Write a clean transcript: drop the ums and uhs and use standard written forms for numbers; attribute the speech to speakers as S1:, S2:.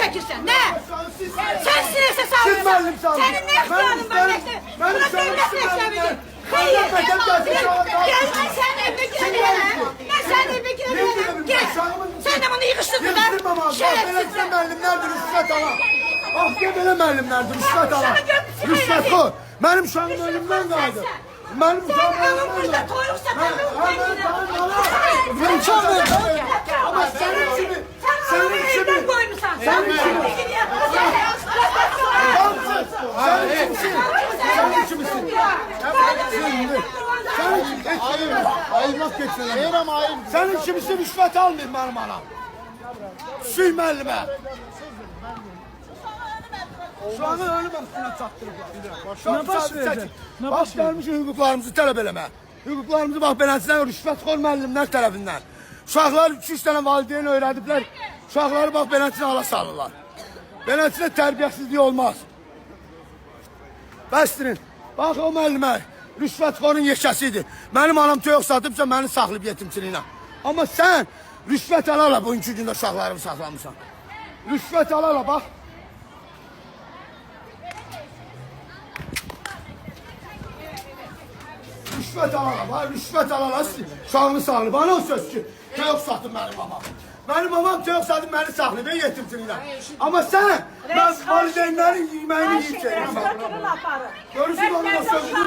S1: çekirsən, nə? Sən sinirsə sağlayırsan. Sənin nə ixtiyanın var, nəkdə? Buna devlət məktəbidir. Xeyr, gəlmən sənin evə girəm. Mən sənin evə girəm. Gel. Sən də bunu yığışdırdın da. Şərəfsiz.
S2: Müəllimlərdir, rüşvət alan. Ah, gel belə müəllimlərdir, rüşvət alan. Rüşvət xor. Mənim uşağım ölümdən qayıdır. Mənim uşağım ölümdən qayıdır. Ama senin kimi, senin kimi, senin kimi, senin kimisin. Senin kimisin rüşvet almayayım benim anam. Süy müəllime. Şu anın önü üstüne çaktırıblar.
S3: Ne baş verdi?
S2: Baş gelmiş hüquqlarımızı tələb eləmə. Hüquqlarımızı bax beləsinə rüşvətxor müəllimlər tərəfindən. Uşaqlar 2-3 dənə valideyn öyrədiblər. Uşaqları bax beləsinə ala salırlar. Beləsinə tərbiyəsizlik olmaz. Bəstirin. Bax o müəllimə rüşvətxorun yeşəsidir. Mənim anam toyuq satıbsa məni saxlayıb yetimçiliyinə. Amma sən rüşvət ala bugünkü gündə uşaqlarımı saxlamısan. Rüşvət ala bax. Rüşvət alala, rüşvət alala, uşağını saxlayıb. Bana o söz ki, toyuq satıb mənim babam. Mənim babam toyuq satıb məni saxlayıb, yetimçiliyinə. Amma sən, mən valideynlərin yeməyini yiyib çəkirəm.
S1: Götürün aparın.
S2: Görürsün onun o sözünü.